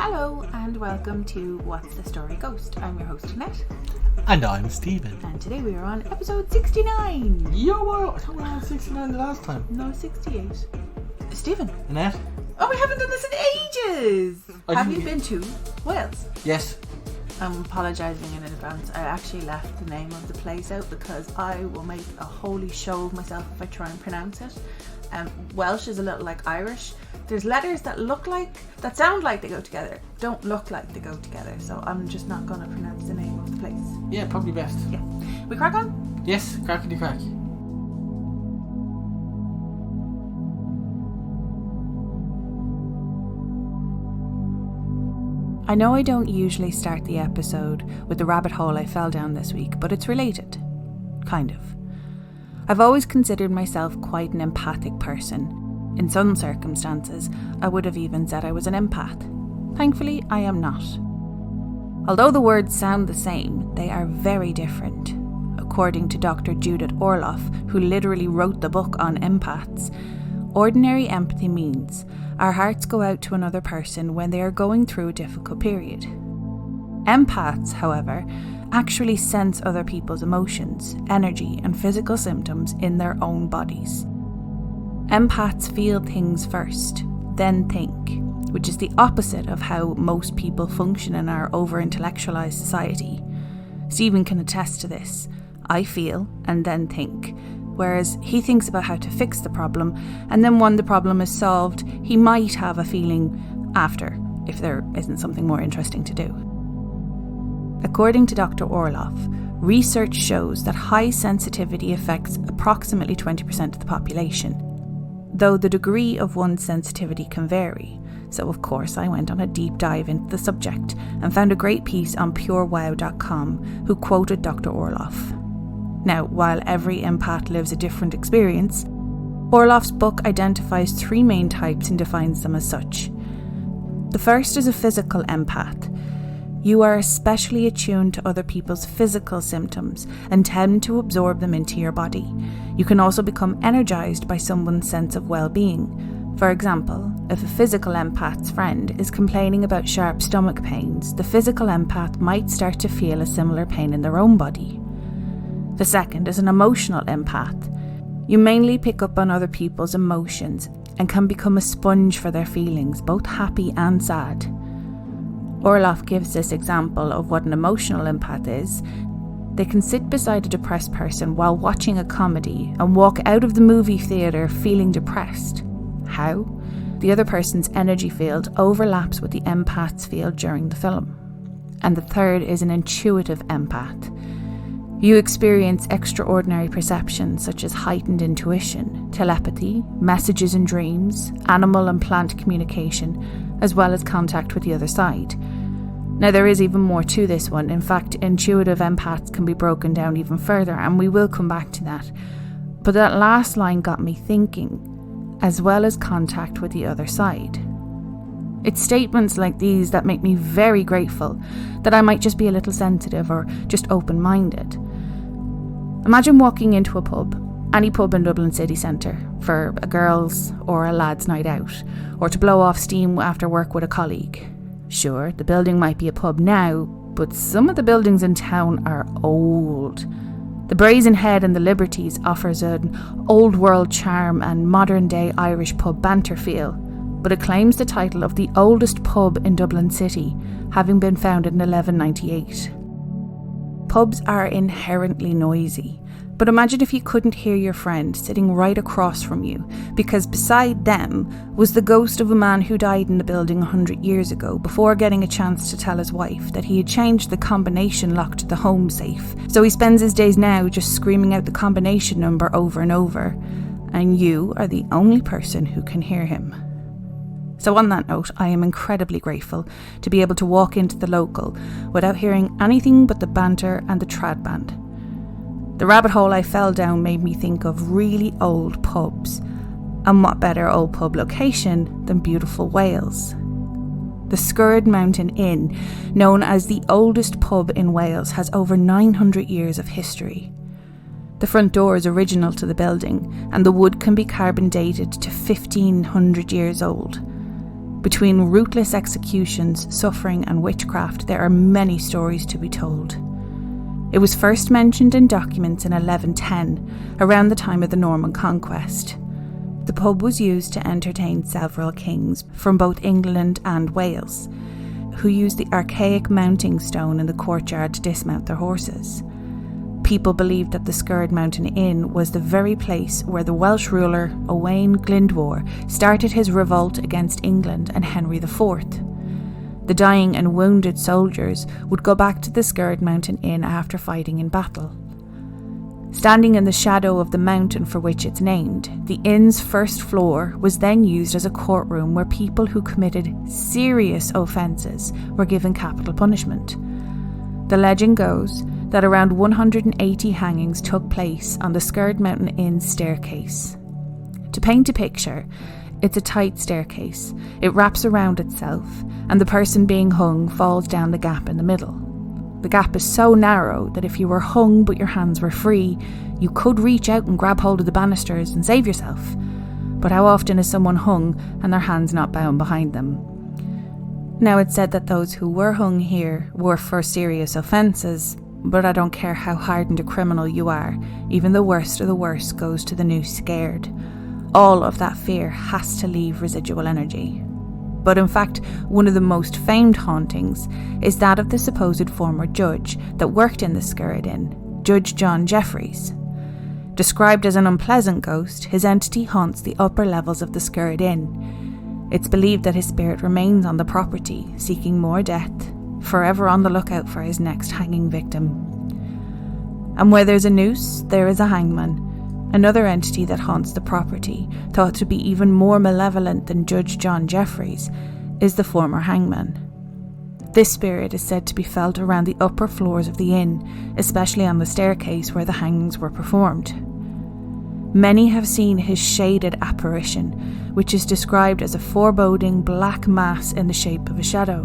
Hello and welcome to What's the Story Ghost. I'm your host Annette. And I'm Steven. And today we are on episode 69. Yo, wow, I thought we were on 69 the last time. No, 68. Steven. Annette? Oh, we haven't done this in ages. Have you been to Wales? Yes. I'm apologising in advance. I actually left the name of the place out because I will make a holy show of myself if I try and pronounce it. Welsh is a little like Irish. There's letters that sound like they go together, don't look like they go together. So I'm just not going to pronounce the name of the place. Yeah, probably best. Yeah. We crack on? Yes, crackety crack. I know I don't usually start the episode with the rabbit hole I fell down this week, but it's related. Kind of. I've always considered myself quite an empathic person. In some circumstances, I would have even said I was an empath. Thankfully, I am not. Although the words sound the same, they are very different. According to Dr. Judith Orloff, who literally wrote the book on empaths, ordinary empathy means our hearts go out to another person when they are going through a difficult period. Empaths, however, actually sense other people's emotions, energy, and physical symptoms in their own bodies. Empaths feel things first, then think, which is the opposite of how most people function in our over-intellectualised society. Stephen can attest to this. I feel and then think, whereas he thinks about how to fix the problem, and then when the problem is solved, he might have a feeling after, if there isn't something more interesting to do. According to Dr. Orloff, research shows that high sensitivity affects approximately 20% of the population, though the degree of one's sensitivity can vary. So of course I went on a deep dive into the subject and found a great piece on purewow.com who quoted Dr. Orloff. Now, while every empath lives a different experience, Orloff's book identifies three main types and defines them as such. The first is a physical empath. You are especially attuned to other people's physical symptoms and tend to absorb them into your body. You can also become energized by someone's sense of well-being. For example, if a physical empath's friend is complaining about sharp stomach pains, the physical empath might start to feel a similar pain in their own body. The second is an emotional empath. You mainly pick up on other people's emotions and can become a sponge for their feelings, both happy and sad. Orloff gives this example of what an emotional empath is. They can sit beside a depressed person while watching a comedy and walk out of the movie theatre feeling depressed. How? The other person's energy field overlaps with the empath's field during the film. And the third is an intuitive empath. You experience extraordinary perceptions such as heightened intuition, telepathy, messages and dreams, animal and plant communication, as well as contact with the other side. Now there is even more to this one. In fact, intuitive empaths can be broken down even further, and we will come back to that. But that last line got me thinking, as well as contact with the other side. It's statements like these that make me very grateful that I might just be a little sensitive or just open-minded. Imagine walking into a pub, any pub in Dublin city centre, for a girls' or a lads' night out, or to blow off steam after work with a colleague. Sure, the building might be a pub now, but some of the buildings in town are old. The Brazen Head in the Liberties offers an old world charm and modern day Irish pub banter feel, but it claims the title of the oldest pub in Dublin city, having been founded in 1198. Pubs are inherently noisy, but imagine if you couldn't hear your friend sitting right across from you, because beside them was the ghost of a man who died in the building 100 years ago before getting a chance to tell his wife that he had changed the combination lock to the home safe, so he spends his days now just screaming out the combination number over and over, and you are the only person who can hear him. So on that note, I am incredibly grateful to be able to walk into the local without hearing anything but the banter and the trad band. The rabbit hole I fell down made me think of really old pubs, and what better old pub location than beautiful Wales. The Skirrid Mountain Inn, known as the oldest pub in Wales, has over 900 years of history. The front door is original to the building, and the wood can be carbon dated to 1500 years old. Between ruthless executions, suffering and witchcraft, there are many stories to be told. It was first mentioned in documents in 1110, around the time of the Norman conquest. The pub was used to entertain several kings from both England and Wales, who used the archaic mounting stone in the courtyard to dismount their horses. People believed that the Skirrid Mountain Inn was the very place where the Welsh ruler Owain Glyndwr started his revolt against England and Henry IV. The dying and wounded soldiers would go back to the Skirrid Mountain Inn after fighting in battle. Standing in the shadow of the mountain for which it's named, the inn's first floor was then used as a courtroom where people who committed serious offences were given capital punishment. The legend goes that around 180 hangings took place on the Skirrid Mountain Inn's staircase. To paint a picture, it's a tight staircase. It wraps around itself, and the person being hung falls down the gap in the middle. The gap is so narrow that if you were hung but your hands were free, you could reach out and grab hold of the banisters and save yourself. But how often is someone hung and their hands not bound behind them? Now, it's said that those who were hung here were for serious offences, but I don't care how hardened a criminal you are, even the worst of the worst goes to the noose scared. All of that fear has to leave residual energy. But in fact, one of the most famed hauntings is that of the supposed former judge that worked in the Skirrid Inn, Judge John Jeffreys. Described as an unpleasant ghost, his entity haunts the upper levels of the Skirrid Inn. It's believed that his spirit remains on the property, seeking more death, forever on the lookout for his next hanging victim. And where there's a noose, there is a hangman. Another entity that haunts the property, thought to be even more malevolent than Judge John Jeffreys, is the former hangman. This spirit is said to be felt around the upper floors of the inn, especially on the staircase where the hangings were performed. Many have seen his shaded apparition, which is described as a foreboding black mass in the shape of a shadow.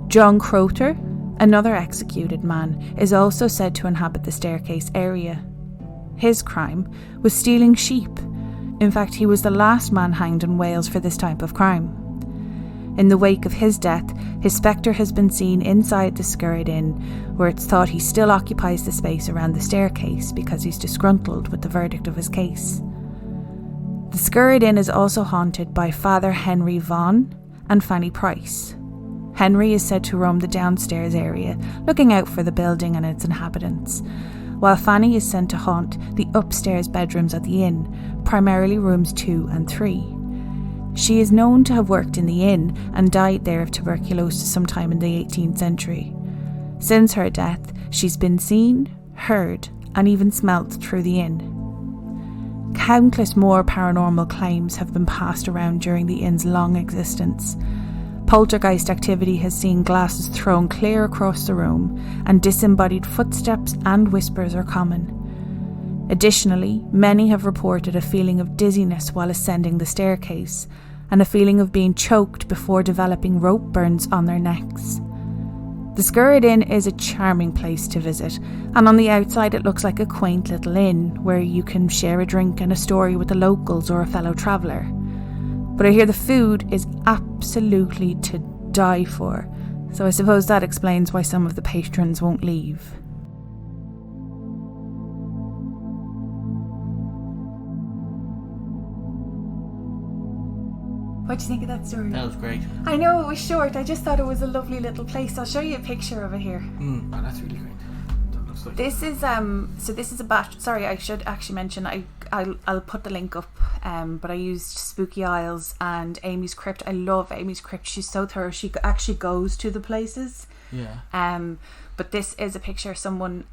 John Croter, another executed man, is also said to inhabit the staircase area. His crime was stealing sheep. In fact, he was the last man hanged in Wales for this type of crime. In the wake of his death, his spectre has been seen inside the Skirrid Inn, where it's thought he still occupies the space around the staircase because he's disgruntled with the verdict of his case. The Skirrid Inn is also haunted by Father Henry Vaughan and Fanny Price. Henry is said to roam the downstairs area, looking out for the building and its inhabitants, while Fanny is sent to haunt the upstairs bedrooms at the inn, primarily rooms 2 and 3. She is known to have worked in the inn and died there of tuberculosis sometime in the 18th century. Since her death, she's been seen, heard, and even smelt through the inn. Countless more paranormal claims have been passed around during the inn's long existence. Poltergeist activity has seen glasses thrown clear across the room, and disembodied footsteps and whispers are common. Additionally, many have reported a feeling of dizziness while ascending the staircase, and a feeling of being choked before developing rope burns on their necks. The Skirrid Inn is a charming place to visit, and on the outside it looks like a quaint little inn where you can share a drink and a story with the locals or a fellow traveller. But I hear the food is absolutely to die for, so I suppose that explains why some of the patrons won't leave. What do you think of that story? That was great. I know it was short, I just thought it was a lovely little place. I'll show you a picture of it here. Oh, that's really great. That looks like This is so this is a batch. Sorry, I should actually mention I'll put the link up. But I used Spooky Isles and Amy's Crypt. I love Amy's Crypt. She's so thorough. She actually goes to the places. Yeah. But this is a picture someone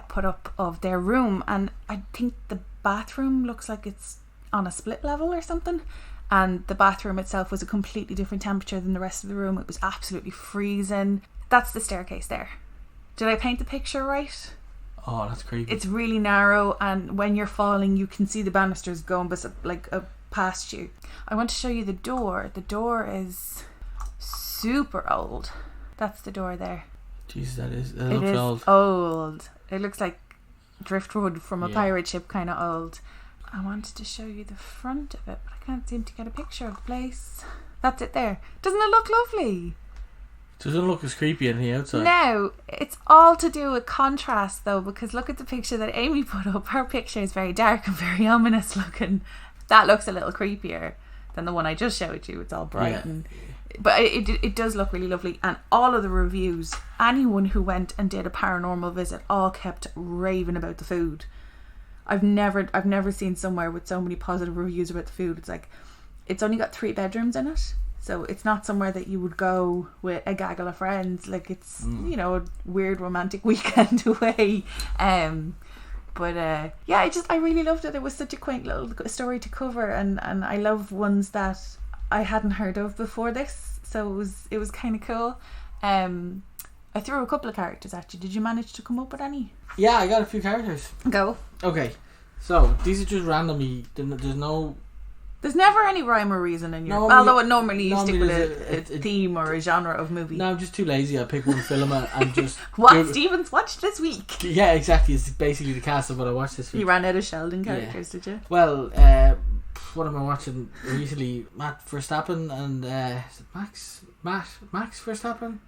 put up of their room, and I think the bathroom looks like it's on a split level or something. And the bathroom itself was a completely different temperature than the rest of the room. It was absolutely freezing. That's the staircase there. Did I paint the picture right? Oh, that's creepy. It's really narrow, and when you're falling you can see the banisters going past you. I want to show you the door. The door is super old. That's the door there. Jesus, it It looks is old. old. It looks like driftwood from a pirate ship, kind of old. I wanted to show you the front of it, but I can't seem to get a picture of the place. That's it there. Doesn't it look lovely? Doesn't look as creepy on the outside. No, it's all to do with contrast though, because look at the picture that Amy put up. Her picture is very dark and very ominous looking. That looks a little creepier than the one I just showed you. It's all bright but it does look really lovely. And all of the reviews, anyone who went and did a paranormal visit, all kept raving about the food. I've never seen somewhere with so many positive reviews about the food. It's like, it's only got 3 bedrooms in it, so it's not somewhere that you would go with a gaggle of friends. Like, it's you know, a weird romantic weekend away. But I really loved it. It was such a quaint little story to cover, and I love ones that I hadn't heard of before this, so it was kind of cool. I threw a couple of characters at you. Did you manage to come up with any? Yeah, I got a few characters. Go. Okay, so these are just randomly. There's never any rhyme or reason in your... although normally you stick with a theme or a genre of movie. No, I'm just too lazy. I pick one film and just... What Steven's watched this week? Yeah, exactly. It's basically the cast of what I watched this week. You ran out of Sheldon characters, did you? Well, what am I watching recently? Matt Verstappen and... is it Max Verstappen?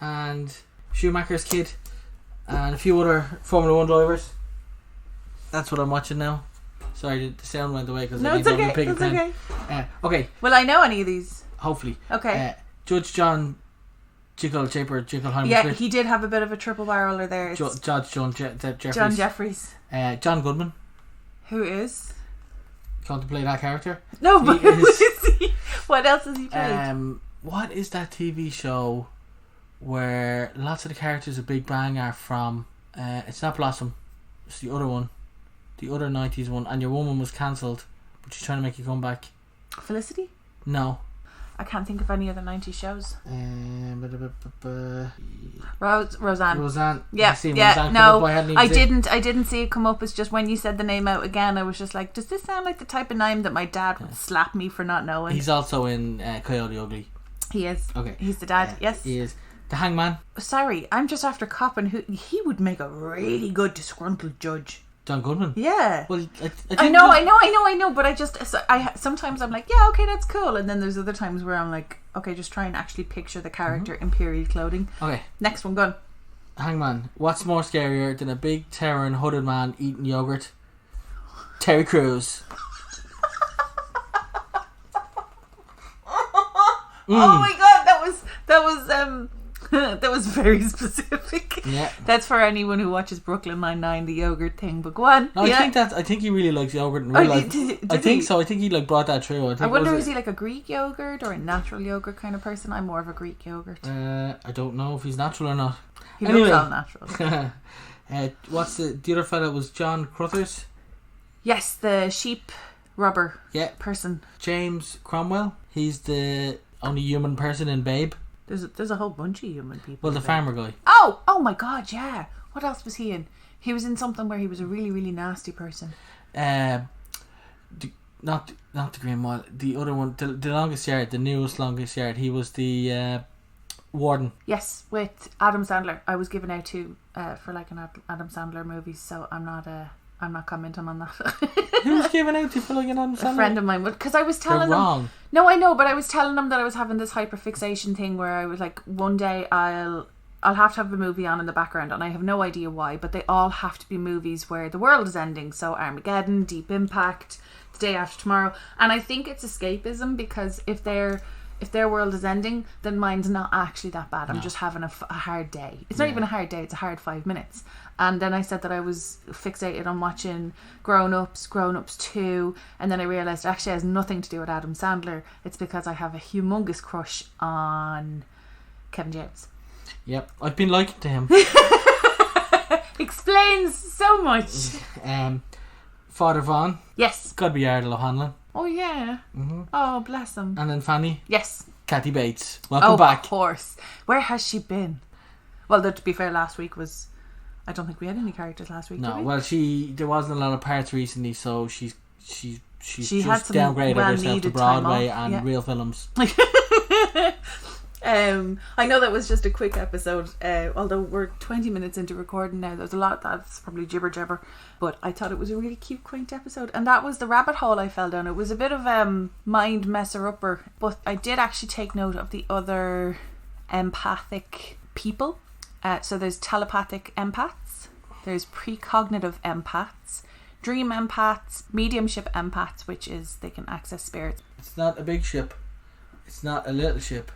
And Schumacher's kid. And a few other Formula 1 drivers. That's what I'm watching now. Sorry, the sound went away because I didn't pick a pen. Okay. Will I know any of these? Hopefully. Okay. Judge John Jekyll-Hyman. Yeah, he did have a bit of a triple barreler there. Judge John Jeffries. John Jeffries. John Goodman. Who is? Can't play that character. No, but who is he? What else has he played? What is that TV show where lots of the characters of Big Bang are from? It's not Blossom. It's the other one. The other 90s one. And your woman was cancelled, but she's trying to make you come back. Felicity? No. I can't think of any other 90s shows. Roseanne. Roseanne. Yeah. Roseanne no, I didn't see it come up. It's just when you said the name out again, I was just like, does this sound like the type of name that my dad would slap me for not knowing? He's also in Coyote Ugly. He is. Okay. He's the dad. Yes. He is. The Hangman. Sorry, I'm just after copping who he would make a really good disgruntled judge. John Goodman. Yeah. Well, I know. But I sometimes I'm like, yeah, okay, that's cool, and then there's other times where I'm like, okay, just try and actually picture the character in period clothing. Okay. Next one, go on. Hangman. What's more scarier than a big terror and hooded man eating yogurt? Terry Crews. Oh my god, that was very specific. Yeah. That's for anyone who watches Brooklyn Nine-Nine, the yogurt thing. But go on. No, yeah. I think he really likes yogurt in real life. I think so. I think he brought that through. I wonder, is he like a Greek yogurt or a natural yogurt kind of person? I'm more of a Greek yogurt. I don't know if he's natural or not. He looks all natural. What's the other fella was John Crothers? Yes, the sheep robber person. James Cromwell. He's the only human person in Babe. There's a whole bunch of human people. Well, the farmer guy. Oh my god, yeah. What else was he in? He was in something where he was a really, really nasty person. Not the Green Mile. The other one, the longest yard, the newest longest yard. He was the warden. Yes, with Adam Sandler. I was given out to for like an Adam Sandler movie, so I'm not commenting on that. Who was given out to for like an Adam Sandler? A friend of mine, because I was telling him. Wrong. No, I know, but I was telling him that I was having this hyperfixation thing where I was like, one day I'll have to have a movie on in the background, and I have no idea why, but they all have to be movies where the world is ending. So Armageddon, Deep Impact, The Day After Tomorrow, and I think it's escapism, because if their world is ending, then mine's not actually that bad. I'm just having a hard day. It's not even a hard day, it's a hard 5 minutes. And then I said that I was fixated on watching Grown Ups 2, and then I realised it actually has nothing to do with Adam Sandler. It's because I have a humongous crush on Kevin James. Yep, I've been liking to him. Explains so much. Father Vaughan. Yes. Gotta be Ardal O'Hanlon. Oh yeah. Mm-hmm. Oh bless him. And then Fanny. Yes. Kathy Bates. Welcome back. Of course. Where has she been? Well, to be fair, last week was... I don't think we had any characters last week. No, well, there wasn't a lot of parts recently, so she just downgraded herself to Broadway and real films. I know that was just a quick episode, although we're 20 minutes into recording now. There's a lot that's probably jibber jabber, but I thought it was a really cute, quaint episode, and that was the rabbit hole I fell down. It was a bit of mind messer upper, but I did actually take note of the other empathic people. So there's telepathic empaths, there's precognitive empaths, dream empaths, mediumship empaths, which is they can access spirits. It's not a big ship. It's not a little ship.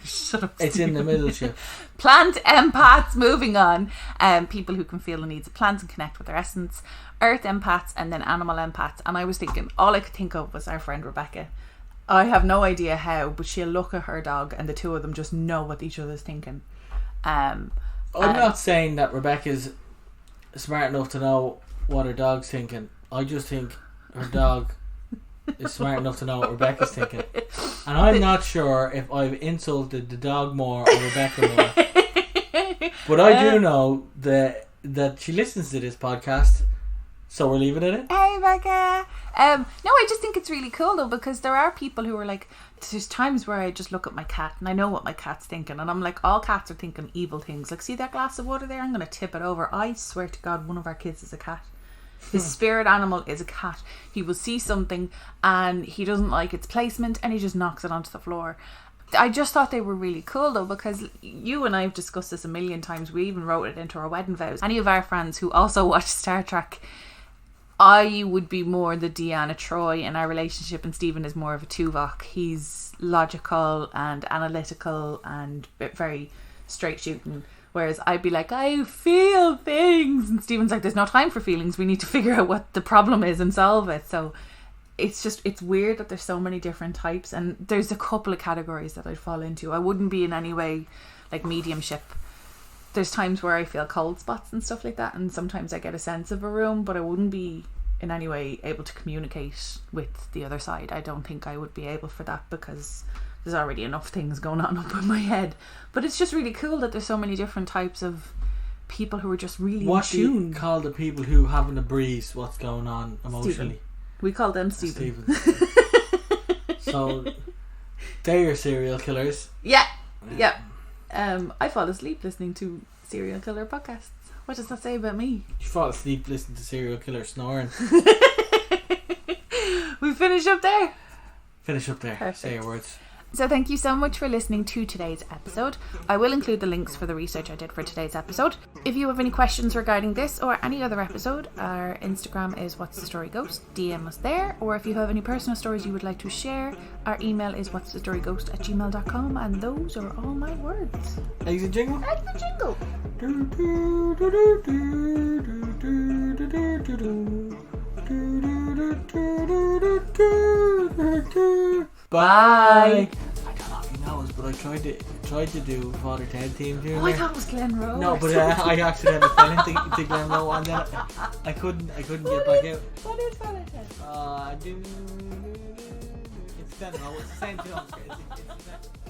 Shut up. It's in the middle ship. Plant empaths, moving on. People who can feel the needs of plants and connect with their essence. Earth empaths, and then animal empaths. And I was thinking, all I could think of was our friend Rebecca. I have no idea how, but she'll look at her dog and the two of them just know what each other's thinking. I'm not saying that Rebecca's smart enough to know what her dog's thinking. I just think her dog is smart enough to know what Rebecca's thinking. And I'm not sure if I've insulted the dog more or Rebecca more. But I do know that she listens to this podcast, so we're leaving it in. Hey Rebecca! No, I just think it's really cool though, because there are people who are like, there's times where I just look at my cat and I know what my cat's thinking, and I'm like, all cats are thinking evil things. Like, see that glass of water there? I'm going to tip it over. I swear to God, one of our kids is a cat. His spirit animal is a cat. He will see something and he doesn't like its placement and he just knocks it onto the floor. I just thought they were really cool though, because you and I have discussed this a million times. We even wrote it into our wedding vows. Any of our friends who also watch Star Trek, I would be more the Deanna Troi in our relationship, and Steven is more of a Tuvok. He's logical and analytical and very straight shooting, whereas I'd be like, I feel things, and Steven's like, there's no time for feelings, we need to figure out what the problem is and solve it. So it's weird that there's so many different types, and there's a couple of categories that I'd fall into. I wouldn't be in any way like mediumship. There's times where I feel cold spots and stuff like that, and sometimes I get a sense of a room, but I wouldn't be in any way able to communicate with the other side. I don't think I would be able for that, because there's already enough things going on up in my head. But it's just really cool that there's so many different types of people who are just really what do you call the people who haven't a breeze what's going on emotionally? Steven. We call them Steven. So they're your serial killers. Yeah. I fall asleep listening to serial killer podcasts. What does that say about me? You fall asleep listening to serial killer snoring. We finish up there. Perfect. Say your words. So thank you so much for listening to today's episode. I will include the links for the research I did for today's episode. If you have any questions regarding this or any other episode, our Instagram is What's the Story Ghost. DM us there. Or if you have any personal stories you would like to share, our email is what'sthestoryghost@gmail.com. And those are all my words. Exit jingle? Exit jingle. Bye. I don't know if he knows, but I tried to do Father Ted theme tune. Oh, I thought it was Glen Rowe. No, but I accidentally fell into Glen Rowe, and then I couldn't get back out. What is Father Ted? It's Glen Rowe. It's the same film. It's